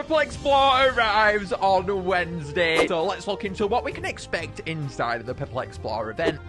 Perplexplore arrives on Wednesday, so let's look into what we can expect inside of the Perplexplore event.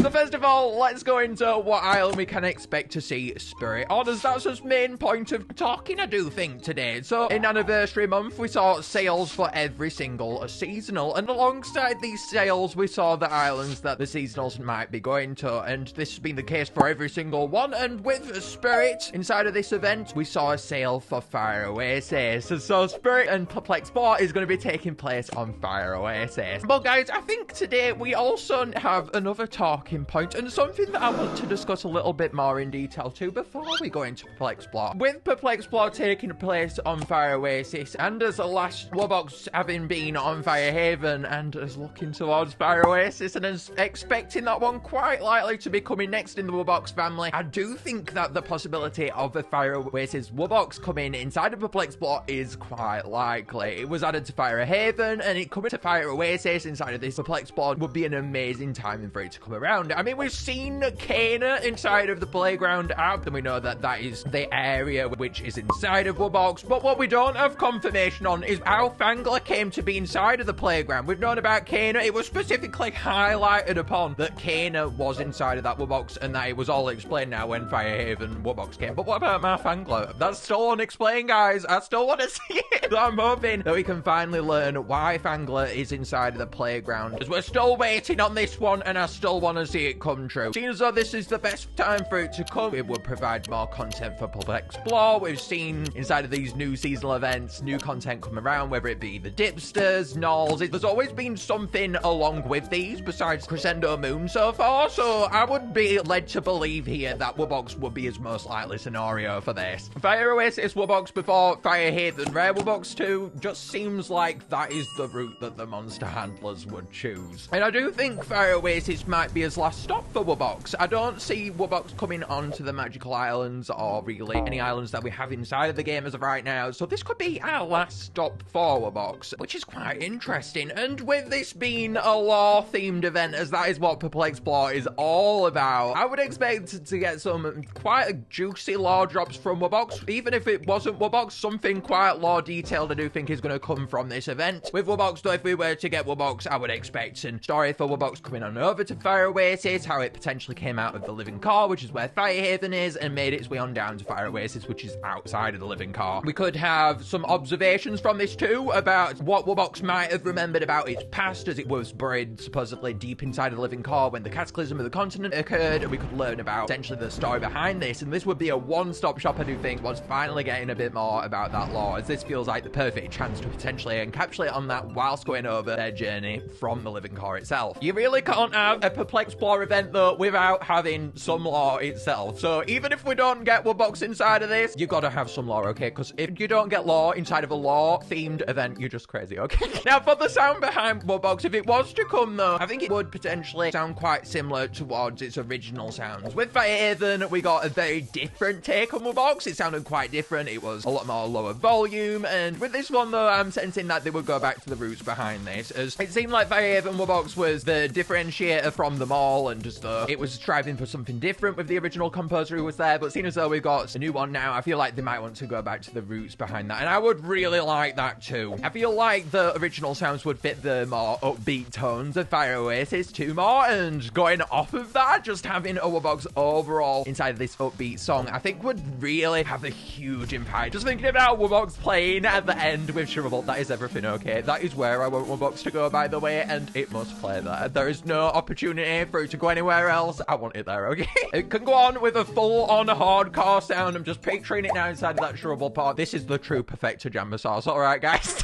So first of all, let's go into what island we can expect to see Spurrit on, as that's his main point of talking, I do think, today. So in Anniversary Month, we saw sales for every single seasonal, and alongside these sales, we saw the islands that the seasonals might be going to, and this has been the case for every single one. And with Spurrit, inside of this event, we saw a sale for Fire Oasis. So Spurrit and Perplexplore is going to be taking place on Fire Oasis. But guys, I think today we also have another talking point, and something that I want to discuss a little bit more in detail too before we go into Perplexplore. With Perplexplore taking place on Fire Oasis, and as the last WUBBOX having been on Fire Haven, and as looking towards Fire Oasis, and as expecting that one quite likely to be coming next in the WUBBOX family, I do think that the possibility of a Fire Oasis WUBBOX coming inside of Perplexplore is quite likely. It was added to Fire Haven, and it coming to Fire Oasis inside of this Perplexplore would be an amazing timing for it to come around. I mean, we've seen Kana inside of the Playground app, and we know that that is the area which is inside of WUBBOX, but what we don't have confirmation on is how Fangler came to be inside of the Playground. We've known about Kana. It was specifically highlighted upon that Kana was inside of that WUBBOX, and that it was all explained now when Firehaven WUBBOX came. But what about my Fangler? That's still unexplained, guys. I still want to see it. So I'm hoping that we can finally learn why Fangler is inside of the Playground, as we're still waiting on this one, and I still want to see it come true. Seeing as though this is the best time for it to come, it will provide more content for Perplexplore. We've seen inside of these new seasonal events, new content come around, whether it be the Dipsters, Knolls. There's always been something along with these besides Crescendo Moon so far, so I would be led to believe here that WUBBOX would be his most likely scenario for this. Fire Oasis WUBBOX before Fire Haven Rare WUBBOX 2 just seems like that is the route that the monster handlers would choose. And I do think Fire Oasis might be his last stop for WUBBOX. I don't see WUBBOX coming onto the Magical Islands or really any islands that we have inside of the game as of right now, so this could be our last stop for WUBBOX, which is quite interesting. And with this being a lore-themed event, as that is what Perplexplore is all about, I would expect to get some quite juicy lore drops from WUBBOX. Even if it wasn't WUBBOX, something quite lore detailed I do think is going to come from this event. With WUBBOX, though, if we were to get WUBBOX, I would expect some story for WUBBOX coming on over to Fire Oasis, how it potentially came out of the Living Core, which is where Firehaven is, and made its way on down to Fire Oasis, which is outside of the Living Core. We could have some observations from this too about what WUBBOX might have remembered about its past, as it was buried supposedly deep inside of the Living Core when the cataclysm of the continent occurred, and we could learn about essentially the story behind this, and this would be a one-stop shop, I do think, once finally getting a bit more about that lore, as this feels like the perfect chance to potentially encapsulate on that whilst going over their journey from the Living Core itself. You really can't have a Perplexplore event though without having some lore itself, so even if we don't get WUBBOX inside of this, you gotta have some lore, okay? Because if you don't get lore inside of a lore-themed event, you're just crazy, okay? Now, for the sound behind WUBBOX, if it was to come though, I think it would potentially sound quite similar towards its original sounds. With Firehaven, we got a very different take on WUBBOX. It sounded quite different. It was a lot more lower volume, and with this one though, I'm sensing that they would go back to the roots behind this, as it seemed like Firehaven WUBBOX was the differentiator from them all, and just it was striving for something different with the original composer who was there, but seeing as though we've got a new one now, I feel like they might want to go back to the roots behind that, and I would really like that too. I feel like the original sounds would fit the more upbeat tones of Fire Oasis too more, and going off of that, just having a WUBBOX overall inside of this upbeat song, I think would really have a huge impact. Just thinking about WUBBOX playing at the end with Shriveled, that is everything, okay? That is where I want WUBBOX to go, by the way, and it must play that. There is no opportunity for it to go anywhere else. I want it there, okay? It can go on with a full-on hardcore sound. I'm just picturing it now inside of that Shriveled part. This is the true perfecto jamba sauce, alright, guys?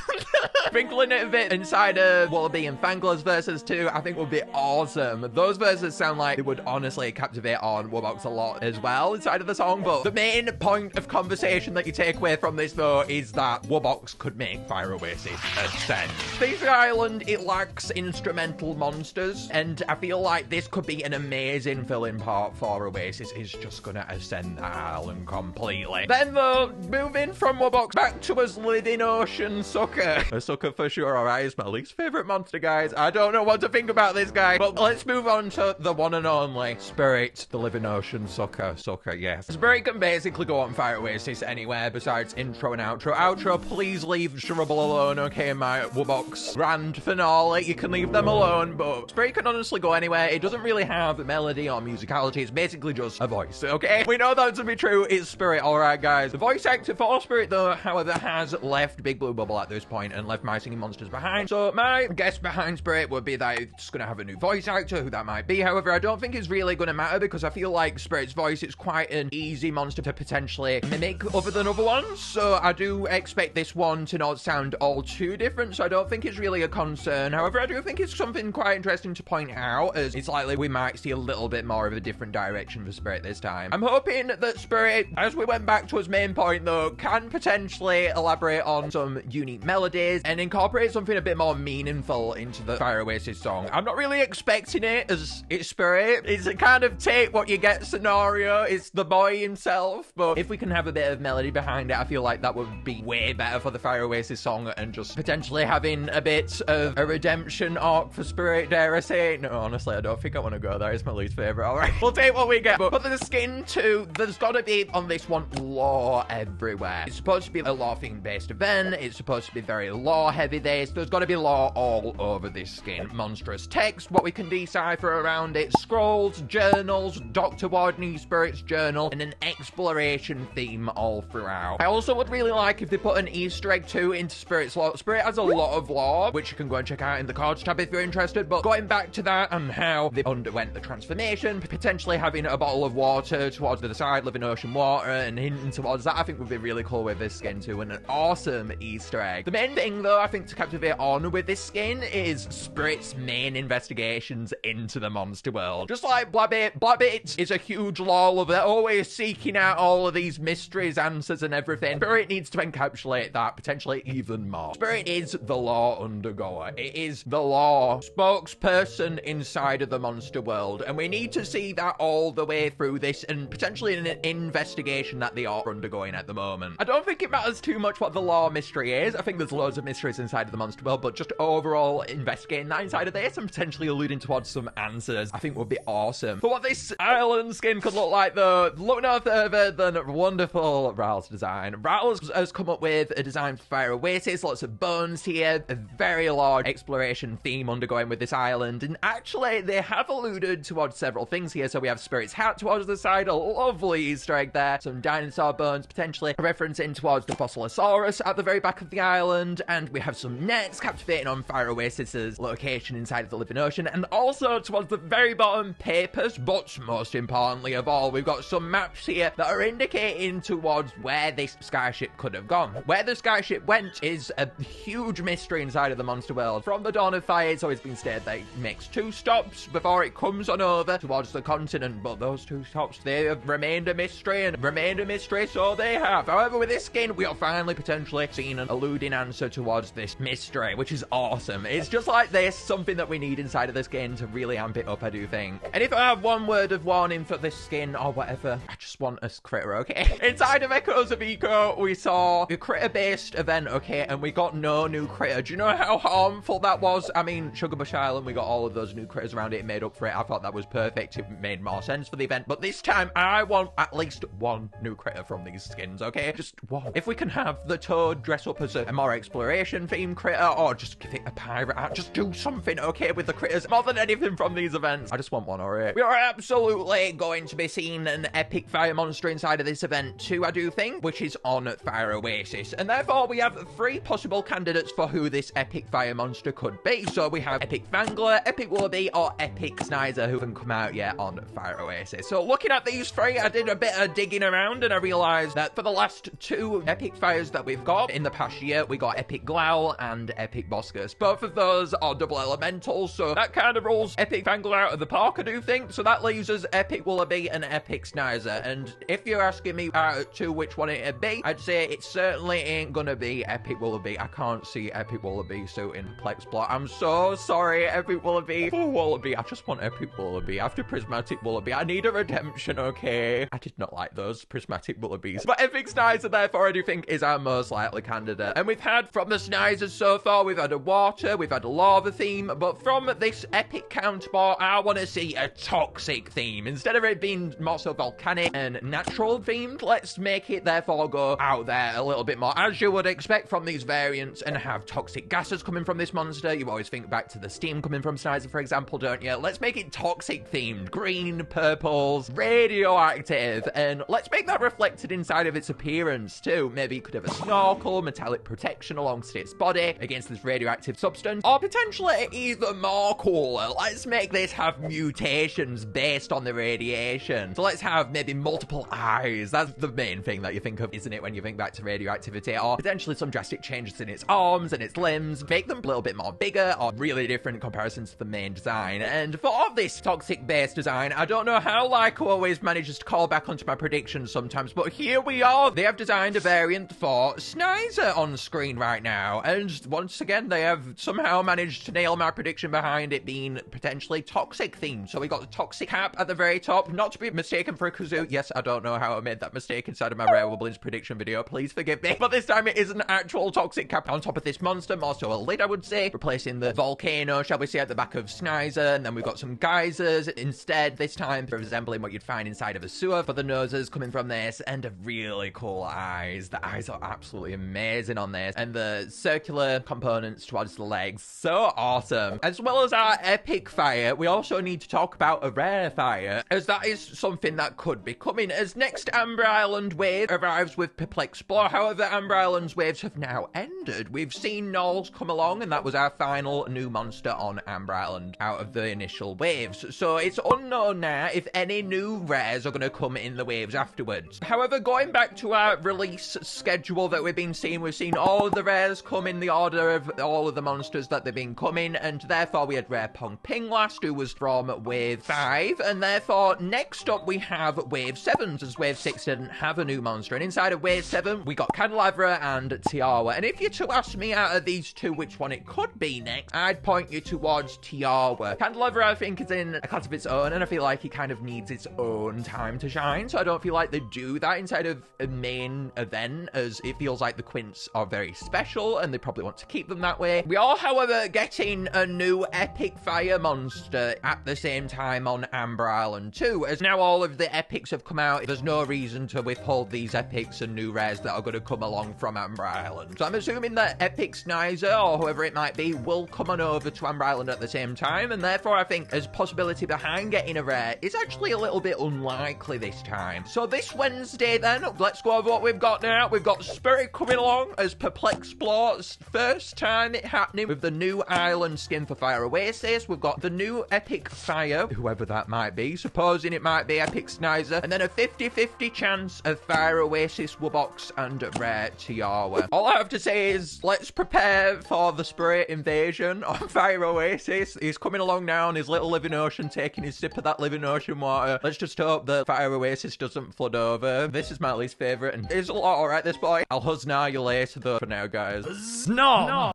Sprinkling it a bit inside of Wallaby and Fangler's verses too, I think would be awesome. Those verses sound like they would honestly captivate on WUBBOX a lot as well inside of the song, but the main point of conversation that you take away from this though is that WUBBOX could make Fire Oasis ascend. This island, it lacks instrumental monsters, and I feel like this could be an amazing fill-in part for Oasis. Is just gonna ascend that island completely. Then though, moving from WUBBOX back to us living ocean sucker. sucker for sure. Alright, it's my least favorite monster, guys. I don't know what to think about this guy. But let's move on to the one and only Spurrit, the living ocean sucker. Yes. Spurrit can basically go on Fire Oasis anywhere besides intro and outro. Outro, please leave Shrubble alone, okay? My WUBBOX grand finale. You can leave them alone, but Spurrit can honestly go anywhere. It doesn't really have melody or musicality. It's basically just a voice, okay? We know that to be true. It's Spurrit, alright, guys. The voice actor for Spurrit, though, however, has left Big Blue Bubble at this point and left My Singing Monsters behind. So my guess behind Spurrit would be that it's going to have a new voice actor, who that might be. However, I don't think it's really going to matter because I feel like Spurrit's voice is quite an easy monster to potentially mimic other than other ones. So I do expect this one to not sound all too different. So I don't think it's really a concern. However, I do think it's something quite interesting to point out, as it's likely we might see a little bit more of a different direction for Spurrit this time. I'm hoping that Spurrit, as we went back to his main point though, can potentially elaborate on some unique melodies and incorporate something a bit more meaningful into the Fire Oasis song. I'm not really expecting it, as it's Spurrit. It's a kind of take what you get scenario. It's the boy himself, but if we can have a bit of melody behind it, I feel like that would be way better for the Fire Oasis song, and just potentially having a bit of a redemption arc for Spurrit, dare I say. No, honestly, I don't think I want to go there. It's my least favorite. All right, we'll take what we get. But for the skin too, there's got to be, on this one, lore everywhere. It's supposed to be a lore-themed-based event. It's supposed to be very lore-heavy this. There's got to be lore all over this skin. Monstrous text, what we can decipher around it, scrolls, journals, Dr. Wardney Spurrit's journal, and an exploration theme all throughout. I also would really like if they put an Easter egg too into Spurrit's lore. Spurrit has a lot of lore, which you can go and check out in the cards tab if you're interested, but going back to that and how they underwent the transformation, potentially having a bottle of water towards the side, living ocean water, and hinting towards that, I think would be really cool with this skin too, and an awesome Easter egg. The main thing though, I think, to captivate on with this skin is Spurrit's main investigations into the monster world. Just like Blabbit is a huge lore lover, always seeking out all of these mysteries, answers, and everything. Spurrit needs to encapsulate that, potentially even more. Spurrit is the lore undergoer. It is the lore spokesperson inside of the monster world, and we need to see that all the way through this, and potentially in an investigation that they are undergoing at the moment. I don't think it matters too much what the lore mystery is. I think there's loads of mysteries inside of the monster world, but just overall investigating that inside of this and potentially alluding towards some answers, I think would be awesome. But what this island skin could look like though, look no further than wonderful Ral's design. Ral has come up with a design for Fire Oasis, lots of bones here, a very large exploration theme undergoing with this island, and actually they have alluded towards several things here. So we have Spurrit's hat towards the side, a lovely Easter egg there, some dinosaur bones, potentially a reference in towards the Fossilosaurus at the very back of the island, and we have some nets captivating on Fire Oasis's location inside of the living ocean, and also towards the very bottom, papers, but most importantly of all, we've got some maps here that are indicating towards where this skyship could have gone. Where the skyship went is a huge mystery inside of the monster world. From the dawn of fire, it's always been stated that it makes 2 stops before it comes on over towards the continent, but those 2 stops, they have remained a mystery, and remained a mystery, so they have. However, with this skin, we are finally potentially seeing an alluding answer towards this mystery, which is awesome. It's just like this, something that we need inside of this skin to really amp it up, I do think. And if I have one word of warning for this skin or whatever, I just want a critter, okay? Inside of Echoes of Eco, we saw a critter-based event, okay, and we got no new critter. Do you know how harmful that was? I mean, Sugarbush Island, we got all of those new critters around it, it made up for it. I thought that was perfect. It made more sense for the event, but this time I want at least 1 new critter from these skins, okay? Just 1. If we can have the Toad dress up as a more exploration themed critter, or just give it a pirate hat, just do something, okay, with the critters, more than anything from these events. I just want 1 alright. We are absolutely going to be seeing an epic fire monster inside of this event too, I do think, which is on Fire Oasis, and therefore we have 3 possible candidates for who this epic fire monster could be. So we have Epic Fangler, Epic Wallaby, or Epic Sneyser, who haven't come out yet on Fire Oasis. So looking at these 3, I did a bit of digging around, and I realized that for the last 2 epic fires that we've got in the past year, we got Epic Growl and Epic Boscus. Both of those are double elementals, so that kind of rules Epic Fangler out of the park, I do think. So that leaves us Epic Wallaby and Epic Sneyser, and if you're asking me out of 2 which one it'd be, I'd say it certainly ain't gonna be Epic Wallaby. I can't see Epic Wallaby suiting Perplexplore. I'm so sorry, Epic Wallaby. Oh, Wallaby, I just want Epic Wallaby. After Prismatic Wallaby, I need a redemption, okay? I did not like those Prismatic Wallabies. But Epic Sneyser, therefore, I do think is our most likely candidate. And we've had from the Sneysers so far. We've had a water, we've had a lava theme, but from this epic counterpart, I want to see a toxic theme. Instead of it being more so volcanic and natural themed, let's make it therefore go out there a little bit more, as you would expect from these variants, and have toxic gases coming from this monster. You always think back to the steam coming from Sneyser, for example, don't you? Let's make it toxic themed, green, purples, radioactive, and let's make that reflected inside of its appearance too. Maybe you could have a snorkel, metallic protection alongside its body against this radioactive substance, or potentially even more cooler, let's make this have mutations based on the radiation. So let's have maybe multiple eyes. That's the main thing that you think of, isn't it, when you think back to radioactivity, or potentially some drastic changes in its arms and its limbs, make them a little bit more bigger, or really different comparisons to the main design. And for this toxic base design, I don't know how Lyco always manages to call back onto my predictions sometimes, but here we are. They have designed a variant for Sneyser on screen right now, and once again they have somehow managed to nail my prediction behind it being potentially toxic themed. So we got the toxic cap at the very top, not to be mistaken for a kazoo. Yes, I don't know how I made that mistake inside of my Rare Wubblings prediction video, please forgive me, but this time it is an actual toxic cap on top of this monster, more so a lid I would say, replacing the volcano, shall we say, at the back of Sneyser. And then we've got some geysers instead, this time resembling what you'd find inside of a sewer for the noses coming from this, and a really cool eyes. The eyes are absolutely amazing on this, and the circular components towards the legs, so awesome. As well as our epic fire, we also need to talk about a rare fire, as that is something that could be coming as next Amber Island wave arrives with Perplexplore. However, Amber Island's waves have now ended. We've seen Knolls come along, and that was our final new monster on Amber Island out of the initial waves. So it's unknown now if any new rares are going to come in the waves afterwards. However, going back to our release schedule that we've been seeing, we've seen all of the rares come in the order of all of the monsters that they've been coming, and therefore we had Rare Pong Ping last, who was from Wave 5, and therefore next up we have Wave 7, as Wave 6 didn't have a new monster, and inside of Wave 7 we got Candelabra and Tiawa. And if you to ask me out of these two which one it could be next, I'd point you towards Tiawa. Candelabra I think is in a class of its own, and I feel like it kind of needs its own time to shine, so I don't feel like they do that inside of a main event, as it feels like the Quints are very special and they probably want to keep them that way. We are, however, getting a new epic fire monster at the same time on Amber Island too, as now all of the epics have come out. There's no reason to withhold these epics and new rares that are going to come along from Amber Island. So I'm assuming that Epic Sneyser, or whoever it might be, will come on over to Amber Island at the same time, and therefore I think there's possibility behind getting a rare is actually a little bit unlikely this time. So this Wednesday then, let's go over what we've got now. We've got Spurrit coming along as Perplexplore's first time it happening with the new island skin for Fire Oasis. We've got the new Epic Fire, whoever that might be, supposing it might be Epic Sneyser, and then a 50-50 chance of Fire Oasis WUBBOX and Rare Tiawa. All I have to say is let's prepare for the Spurrit invasion on Fire Oasis. He's coming along now on his little living ocean, taking his sip of that living ocean water. Let's just hope that Fire Oasis doesn't flood over. This is my least favourite, and it's a lot alright, this boy. I'll huzz now you later though for now, guys. No.